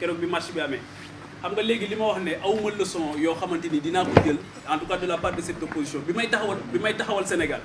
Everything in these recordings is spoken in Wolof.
keroog bi marche bi amee xam nga léegi li ma wax ne awma leçon yoo xamante ni dinaa ko jël en tout cas de la part de cette opposition bi may taxawal Sénégal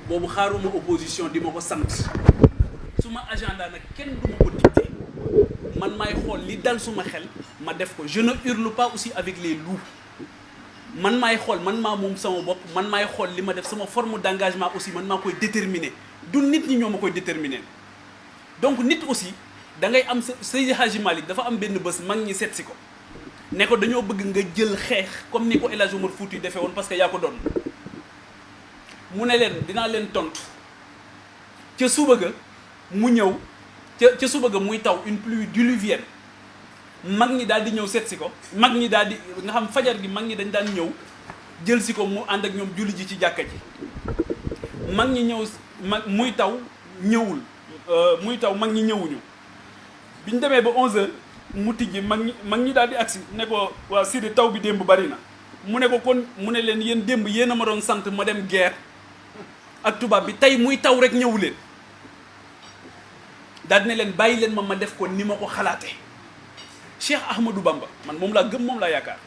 boobu xaaruma opposition di ma ko sant suma agenda nag kenn du ma ko dicté man maay xool li dal suma xel ma def ko je ne hurle pas aussi avec les loups man maay xool man maa moom sama bopp man maay xool li ma def sama forme d'engagement aussi man maa koy déterminer du nit ñi ñoo ma koy déterminer donc nit aussi da ngay am sa Seydi Hadji Malick dafa am benn bés mag ñi seet si ko ne ko dañoo bëgg nga jël xeex comme ni ko El Hadji Omar Fouti defee woon parce que yaa ko doon mu ne leen dinaa leen tontu ca suba ga mu ñëw ca suba ga muy taw une pluie diluvienne mag ñi daal di ñëw seet si ko mag ñi daal di nga xam fajar gi mag ñi dañ daan ñëw jël si ko mu ànd ak ñoom julli ji ci jàkka ji mag ñi ñëw muy taw ñëwul muy taw mag ñi ñëwuñu bi ñu demee ba 11h mu tijji mag ñi daal di agsi ne ko waa Sidi taw bi démb bari na mu ne ko kon mu ne leen yéen démb yéen a ma doon sant ma dem guerre ak tubaab bi tey muy taw rek ñëwu leen daal di ne leen bàyyi leen ma def ko ni ma ko xalaatee Cheikh Ahmadou Bamba man moom laa gëm moom laa yaakaar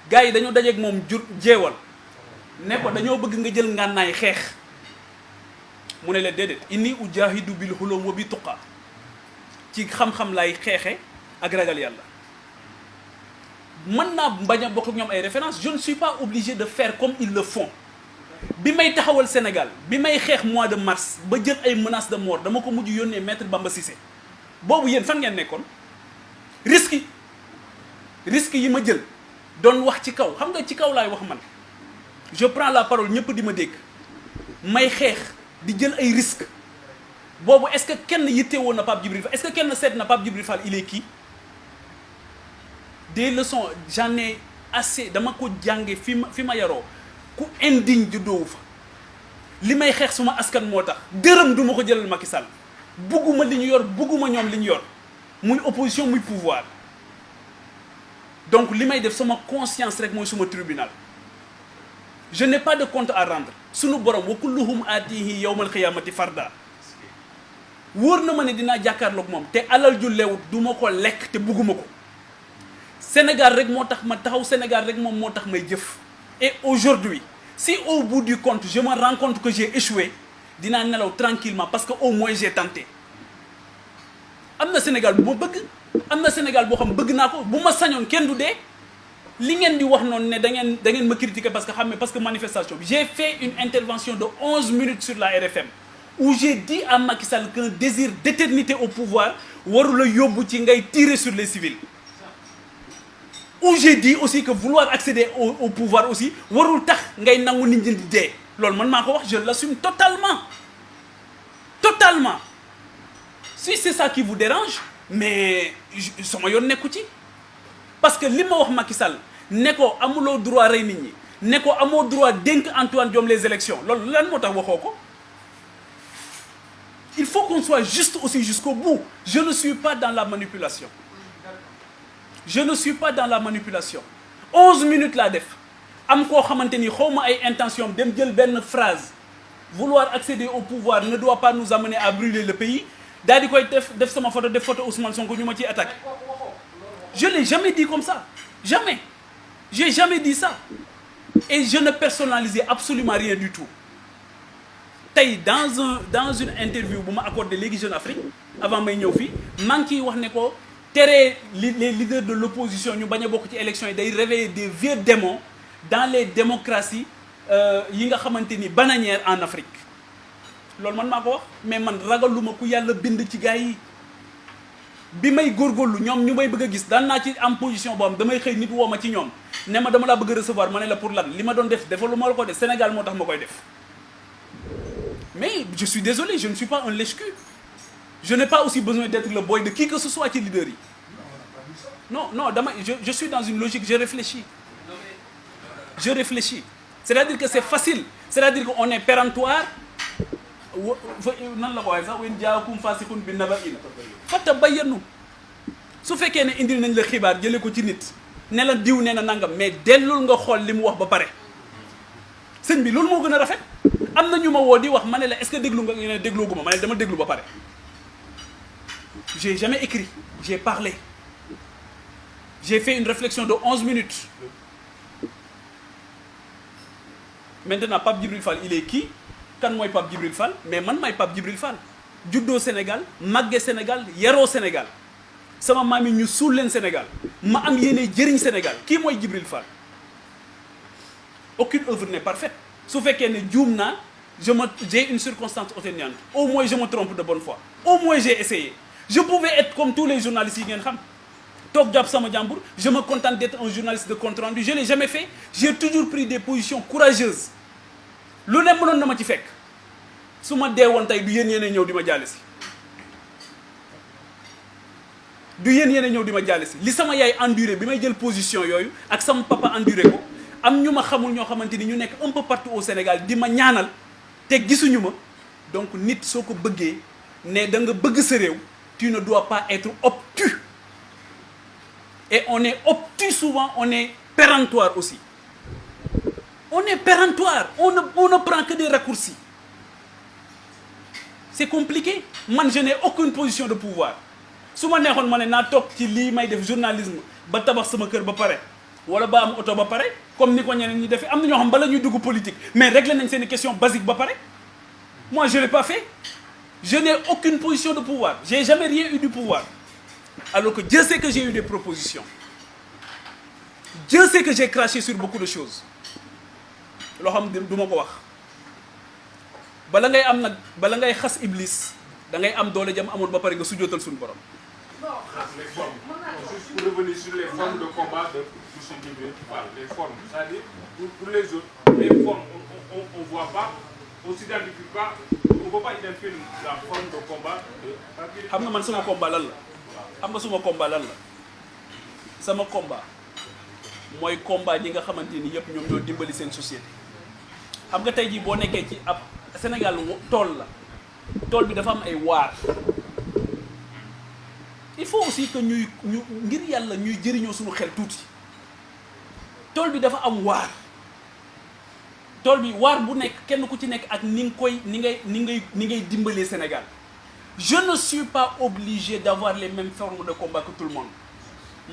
gars yi dañoo dajeeg moom jeewal ne ko dañoo bëgg nga jël ngànnaay xeex mu ne leen déedéet inni ujahidu bil hulum wa bi tuqa ci xam-xam lay xeexe ak ragal yàlla mën naa bañ a bokk ak ñoom ay références je ne suis pas obligé de faire comme ils le font bi may taxawal Sénégal bi may xeex mois de mars ba jël ay menaces de mort dama ko mujj yónnee maître Bamba Cissé boobu yéen fan ngeen nekkoon risque yi ma jël doon wax ci kaw xam nga ci kaw laay wax man je prends la parole ñëpp di ma dégg may xeex di jël ay risques boobu est-ce que kenn yittewoo na Pape Djibril Fall est-ce que kenn seet na Pape Djibril Fall il est qui des leçons j'en ai assez dama ko jànge fi ma yaroo ku indigne juddoowu fa li may xeex suma askan moo tax dërëm du ma ko jëlal Macky Sall bugguma li ñu yor bugguma ñoom li ñu yor muy opposition muy pouvoir donc li may def sama conscience rek mooy suma tribunal je n'ai pas de compte à rendre sunu borom wa kulluhum aatihi yawmal qiyamati farda wóor na ma ne dinaa jàkkaarloog moom te alal ju lewut du ma ko lekk te bugguma ko Sénégal rek moo tax ma taxaw Sénégal rek moom moo tax may jëf et aujourd'hui si au bout du compte je me rends compte que j'ai échoué dinaa nelaw tranquillement parce que au moins j'ai tenté am na Sénégal bu ma bëgg am na Sénégal boo xam bëgg naa ko bu ma sañoon kenn du dee li ngeen di wax noonu ne da ngeen ma critiquer parce que manifestation bi j'ai fait une intervention de 11 minutes sur la RFM où j'ai dit à Macky Sall qu'un désir d'éternité au pouvoir waru la yóbbu ci ngay tirer sur les civils où j'ai dit aussi que vouloir accéder au pouvoir aussi warul tax ngay nangu nit ñi di dee loolu man maa ko wax je l'assume totalement si c'est ça qui vous dérange mais sama yoon nekku ci parce que li ma wax Macky Sall ne ko amuloo droit rey nit ñi ne ko amoo droit dénk Antoine Diome les élections loolu lan moo tax waxoo ko il faut qu'on soit juste aussi jusqu'au bout je ne suis pas dans la manipulation 11 minutes laa def am koo xamante ni xaw ma ay intention dem jël benn phrase vouloir accéder au pouvoir ne doit pas nous amener à brûler le pays daal di koy def sama photo def photo Ousmane Sonko ñu ma ciy attaqué je l'ai jamais dit comme ça jamais j'ai jamais dit ça et je ne personnalisais absolument rien du tout tey dans une interview bu ma accordé léegi Jeune Afrique avant may ñëw fii maa ngi ciy wax ne ko tere les leaders de l'opposition ñu bañ a bokk ci élection yi day réveiller des vieux démons dans les démocraties yi nga xamante ni bananières en Afrique loolu man maa ko wax mais man ragaluma ku yàlla bind ci gars yi bi may góorgóorlu ñoom ñu may bëgg a gis daan naa ci am position boo xam damay xëy nit woo ma ci ñoom ne ma dama laa bëgg a recevoir ma ne la pour lan li ma doon def defalu ma la ko def Sénégal moo tax ma koy def mais je suis désolé je ne suis pas un lèche-cul je n'ai pas aussi besoin d'être le boy de qui que ce soit ci leader yi non je suis dans une logique je réfléchis c'est-à-dire que c'est facile c'est-à-dire que on est péremptoire nan la ko waxee sax wen jaakum fasiqun bi naba'in fatabayyanu su fekkee ne indil nañ la xibaar jëlee ko ci nit ne la diw nee na nangam mais dellul nga xool li mu wax ba pare sëñ bi loolu moo gën a rafet am na ñu ma woo di wax ma ne la est-ce que déglu nga ñu ne dégloo gu ma ne dama déglu ba pare j'ai jamais écrit j'ai parlé J'ai fait une réflexion de 11 minutes. Maintenant, Pape Djibril Fall, il est qui? Quand moi, Pape Djibril Fall, mais man, moi, Pape Djibril Fall. Judo Sénégal, Magge Sénégal, Yero Sénégal. Sama mami ñu suul leen Sénégal. Ma am yéene jëriñ Sénégal. Qui mooy Djibril Fall? Aucune œuvre n'est parfaite. Su fekkee ne juum naa, j'ai une circonstance atténuante. Au moins, je me trompe de bonne foi. Au moins, j'ai essayé. Je pouvais être comme tous les journalistes yi ngeen xam. Toog jàpp sama jàmbur, je me contente d'être un journaliste de compte rendu. Je ne l'ai jamais fait. J'ai toujours pris des positions courageuses. Lu ne mënoon na ma ci fekk. Su ma dee woon tey du yéen yéen a ñëw di ma jaale si. Du yéen yéen a ñëw di ma jaale si. Li sama yaay enduré bi may jël position yooyu ak sama papa enduré ko. Am ñu ma xamul ñoo xamante ni ñu nekk un peu partout au Sénégal di ma ñaanal te gisuñu ma. Donc nit soo ko bëggee ne da nga bëgg sa réew, tu ne dois pas être obtus. Et on est obtus souvent, on est péremptoire aussi. On est péremptoire, on ne prend que des raccourcis. C'est compliqué. Man, je n'ai aucune position de pouvoir. Si je neexoon ma ne naa toog ci lii may def journalisme ba tabax sama kër ba pare wala ba am oto ba pare comme ni ko ñeneen ñi defee am na ñoo xam bala ñuy dugg politique mais réglé nañ seen question basique ba pare. Moi, je ne l'ai pas fait. Je n'ai aucune position de pouvoir. J'ai jamais rien eu du pouvoir. Alors que Dieu sait que j'ai eu des propositions. Dieu sait que j'ai craché sur beaucoup de choses. Loo xam du ma ko wax. Bala ngay am nag bala ngay xas Iblis da ngay am doole jam amoon ba pare nga sujjootal suñu borom. Les formes. Juste pour revenir sur les formes de combat de M. Djibril Fall, les formes. C'est-à-dire, pour les autres, les formes, on ne voit pas, on ne s'identifie pas, on ne peut pas identifier la forme de combat de... Xam nga man sama combat lan la. Xam nga suma combat lan la. Sama combat mooy combat ñi nga xamante ni yëpp ñoom ñoo dimbali seen société. Xam nga tey jii boo nekkee ci ab Sénégal tool la. Tool bi dafa am ay waar. Il faut aussi que ñu ngir yàlla ñuy jëriñoo suñu xel tuuti. Tool bi dafa am waar. Tool bi waar bu nekk kenn ku ci nekk ak ni ngay dimbalee Sénégal. Je ne suis pas obligé d'avoir les mêmes formes de combat que tout le monde.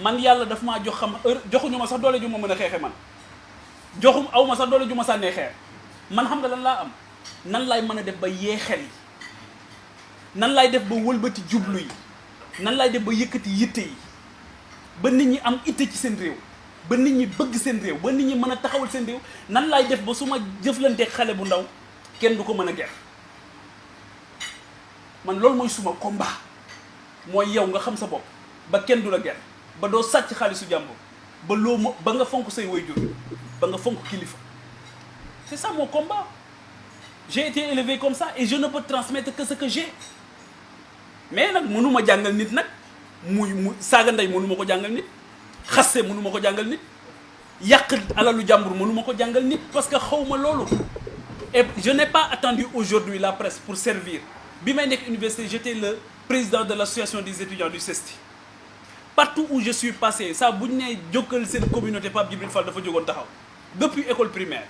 Man yàlla daf maa jox xam joxuñu ma sax doole ju ma mën a xeexe man. Aw ma sax doole ju ma sànnee xeer. Man xam nga lan laa am. Nan laay mën a def ba yee xel yi. Nan laay def ba wëlbati jublu yi. Nan laay def ba yëkkati yitte yi. Ba nit ñi am itte ci seen réew. Ba nit ñi bëgg seen réew. Ba nit ñi mën a taxawal seen réew. Nan laay def ba su ma jëflanteeg xale bu ndaw kenn du ko mën a ger. Man loolu mooy suma combat. Mooy yow nga xam sa bopp. Ba kenn du la ger. Ba doo sàcc xaalisu jàmbur. Ba nga fonk say waajur. Ba nga fonk kilifa. C'est ça mon combat. J'ai été élevé comme ça et je ne peux transmettre que ce que j'ai. Mais nag mënuma jàngal nit nag muy saaga ndey mënuma ko jàngal nit xasse mënuma ko jàngal nit yàq alalu jàmbur mënuma ko jàngal nit parce que xawma loolu. Et je n'ai pas attendu aujourd'hui la presse pour servir. Bi may nekk université j'étais le président de l'association des étudiants du CESTI. Partout où je suis passé ça bu ñu nee jokkal seen communauté Pape Djibril Fall dafa jógoon taxaw depuis école primaire.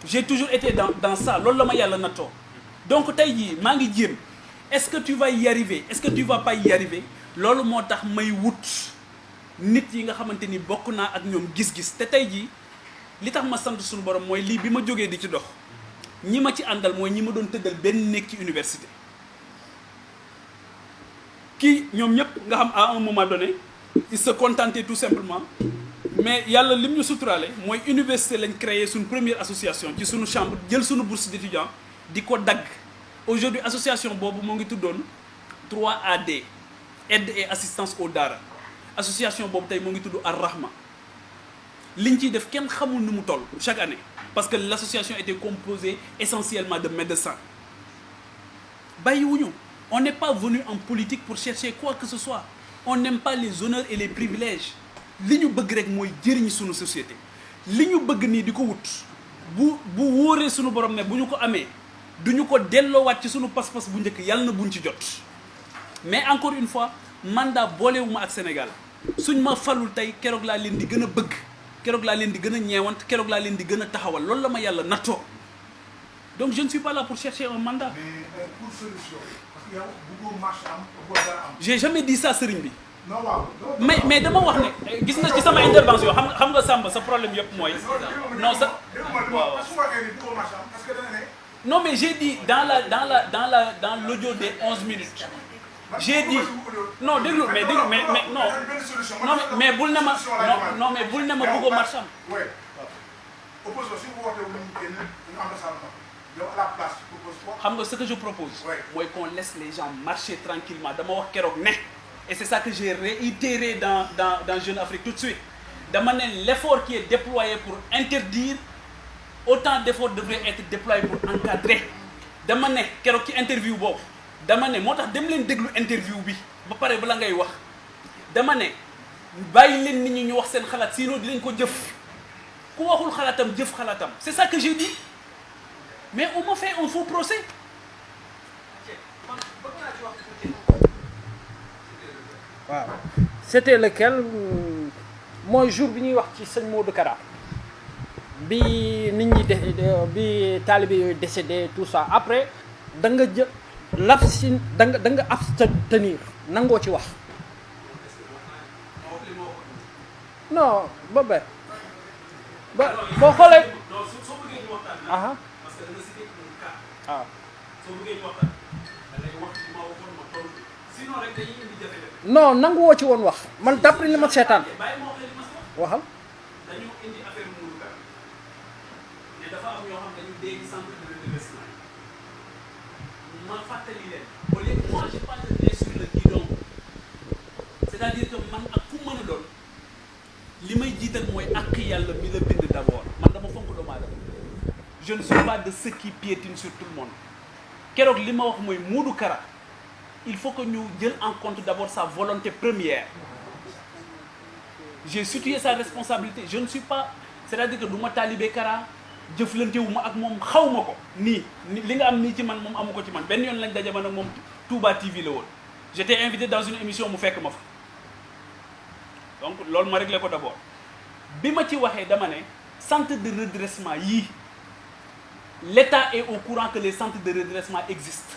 J'ai toujours été dans ça loolu la ma yàlla nattoo. Donc tey jii maa ngi jéem est-ce que tu vas y arriver est-ce que tu vas pas y arriver loolu moo tax may wut nit yi nga xamante ni bokk naa ak ñoom gis-gis te tey jii li tax ma sant suñu borom mooy lii bi ma jógee di ci dox ñi ma ci àndal mooy ñi ma doon tëddal benn nekk ci université. Kii ñoom ñëpp nga xam à un moment donné ils se contentaient tout simplement mais yàlla lim ñu suturaale mooy université lañ créé suñu première association ci suñu chambre jël suñu bourse d'étudiant di ko dagg aujourd'hui association boobu moo ngi tuddoon 3AD aide et assistance au daara association boobu tey moo ngi tudd Ar-Rahma liñ ciy def kenn xamul nu mu toll chaque année parce que l'association était composée essentiellement de médecins bàyyiwuñu on n'est pas venu en politique pour chercher quoi que ce soit on n'aime pas les honneurs et les privilèges li ñu bëgg rek mooy jëriñ suñu société li ñu bëgg nii di ko wut bu wóoree suñu borom ne bu ñu ko amee duñu ko delloowaat ci suñu pas-pas bu njëkk yàlla na buñ ci jot mais encore une fois mandat boolewuma ak Sénégal suñ ma falul tey keroog laa leen di gën a bëgg keroog laa leen di gën a ñeewant keroog laa leen di gën a taxawal loolu la ma yàlla nattoo donc je ne suis pas là pour chercher un mandat. mais pour solution parce que yow bëggoo marche am bëggoo dara am. J'ai jamais dit ça sëriñ bi mais dama wax ne gis nga ci sama intervention xam nga Samba sa problème yëpp mooy non sa waaw non mais j'ai dit dans l'audio des 11 minutes j'ai dit non déglu mais non mais bul ne ma non mais bul ne ma bëggoo marche am xam nga ce que je propose mooy qu'on laisse les gens marcher tranquillement dama wax keroog ne et c'est ça que j'ai réitéré dans Jeune Afrique tout de suite dama ne l'effort qui est déployé pour interdire autant d'efforts devraient être déployés pour encadrer dama ne keroog ci interview boobu dama ne moo tax dem leen déglu interview bi ba pare bala ngay wax dama ne bàyyi leen nit ñi ñu wax seen xalaat sinon di leen ko jëf ku waxul xalaatam jëf xalaatam c'est ça que j'ai dit mais on m'a fait un faux procès. waaw c'était lequel mooy jour bi ñuy wax ci sëñ Modou Kara bi nit ñi bi talibé yooyu décédé tout ça après da nga jël da nga abstenir nangoo ci wax non ba boo xoolee aha waaw non nanguwoo ci woon wax man d'après li ma seetaan waxal dañu indi affaire Modou Kara ne dafa am ñoo xam dañu dégg centre de redressement ma fàttali leen au lieu moi j'ai pas de nez sur le guidon c'est-à-dire que man ak fu mën a doon li may jiital mooy àq yàlla mi la bind d'abord man dama fonk doomu aadama je ne suis pas de ceux qui piétinent sur tout le monde keroog li ma wax mooy Modou Kara il faut que ñu jël en compte d'abord sa volonté première j'ai situé sa responsabilité je ne suis pas c'est-à-dire que du ma talibé Kara jëflantewuma ak moom xaw ma ko nii li nga am nii ci man moom amu ko ci man benn yoon lañ daje man ak moom Touba TV la woon j'étais invité dans une émission mu fekk ma fa donc loolu ma réglé ko d'abord bi ma ci waxee dama ne centre de redressement yii l'État est au courant que les centres de redressement existent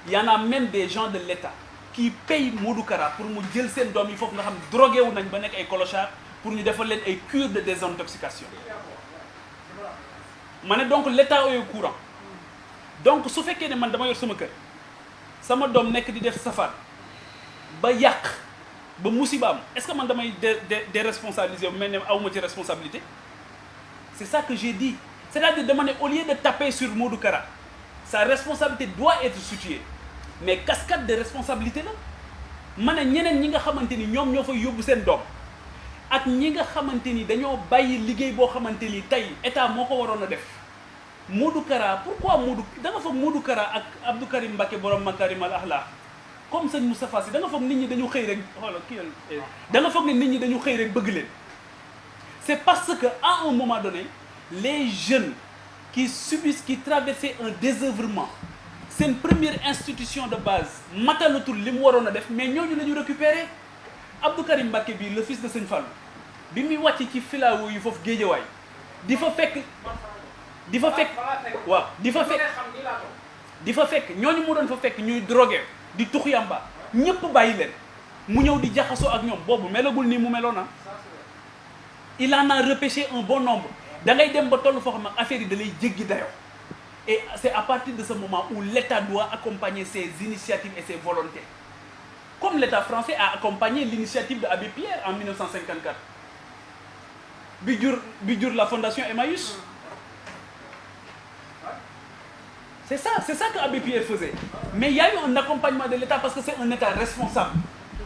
il y en a même des gens de l'État qui payent Modou Kara pour mu jël seen doom yi foofu nga xam drogué wu nañ ba nekk ay clochards pour ñu defal leen ay cure de désintoxication ma ne donc l'État est au courant donc su fekkee ne man dama yor sama kër sama doom nekk di def safar ba yàq ba musibaam est-ce que man damay déresponsabiliser bu mel ne awma ci responsabilité c'est ça que j'ai dit c'est-à-dire dama ne au lieu de taper sur Modou Kara sa responsabilité doit être située mais cascade de responsabilité la ma ne ñeneen ñi nga xamante ni ñoom ñoo fay yóbbu seen doom ak ñi nga xamante ni dañoo bàyyi liggéey boo xamante ni tey état moo ko waroon a def Modou Kara pourquoi da nga foog Modou Kara ak Abdou Karim Mbacké borom Makarim al Akhlaq comme sëñ Moustapha Sy da nga foog nit ñi dañu xëy rek xoolal kii da nga foog ne nit ñi dañu xëy rek bëgg leen c'est parce que à un moment donné les jeunes qui subissent qui traversaient un désœuvrement seen première institution de base matalatul li mu waroon a def mais ñooñu la ñu récupérer Abdou Karim Mbacké bii le fils de Sëñ Fallou bi muy wàcc ci filao yi foofu Géejawaay di fa fekk waaw di fa fekk ñooñu mu doon fa fekk ñuy drogué di tux yamba ñëpp bàyyi leen mu ñëw di jaxasoo ak ñoom boobu melagul nii mu meloon na il en a repêché un bon nombre da ngay dem ba toll foo xam ne affaire yi da lay jéggi dayoo et c'est à partir de ce moment où l'État doit accompagner ses initiatives et ses volontés comme l'État français a accompagné l'initiative de Abbé Pierre en 1954 bi jur la fondation Emmaüs c'est ça que Abbé Pierre faisait mais il y a eu un accompagnement de l'État parce que c'est un État responsable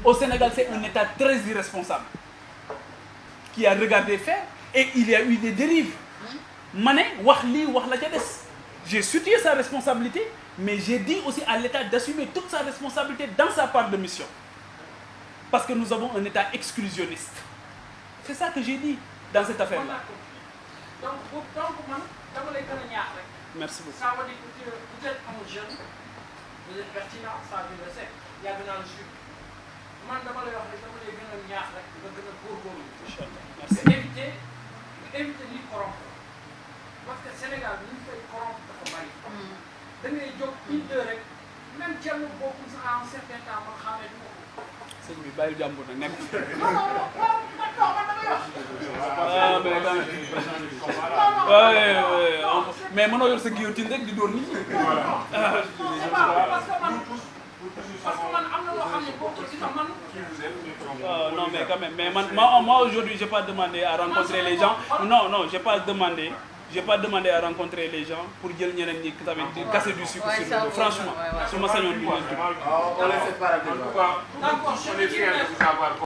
au Sénégal c'est un État très irresponsable qui a regardé faire et il y a eu des dérives ma ne wax lii wax la ca des j'ai situé sa responsabilité mais j'ai dit aussi à l'État d'assumer toute sa responsabilité dans sa part de mission parce que nous avons un État exclusionniste c'est ça que j'ai dit dans cette affaire-là. donc man dama lay gën a ñaax rek. merci beaucoup. ça veut dire que vous êtes un jeune vous êtes pertinent ça je le sais yàgg naa la suivre man dama lay wax rek dama lay gën a ñaax rek nga gën a góorgóorlu. incha allah merci éviter li corrompre parce que Sénégal li ñu fay corrompre dafa bari. da ngay jóg une heure rek même Thierno bokkul sax à un certain temps man xamee du ma ko. sëñ bi bàyyil jàmbur nag nekk. non non ah mais quand même. Ouais, mais mënoo yor sa guillotine rek di dóor nit ñi. parce que man am na loo xam ne boo ko gis man. Non mais quand même, mais moi aujourd'hui j'ai pas demandé à rencontrer les gens. Non non, j'ai pas demandé à rencontrer les gens pour jël ñeneen ñi tamit di casser du sucre sur le dos. Franchement, su ma sañoon du leen tudd. En tout cas, on est fiers de vous avoir.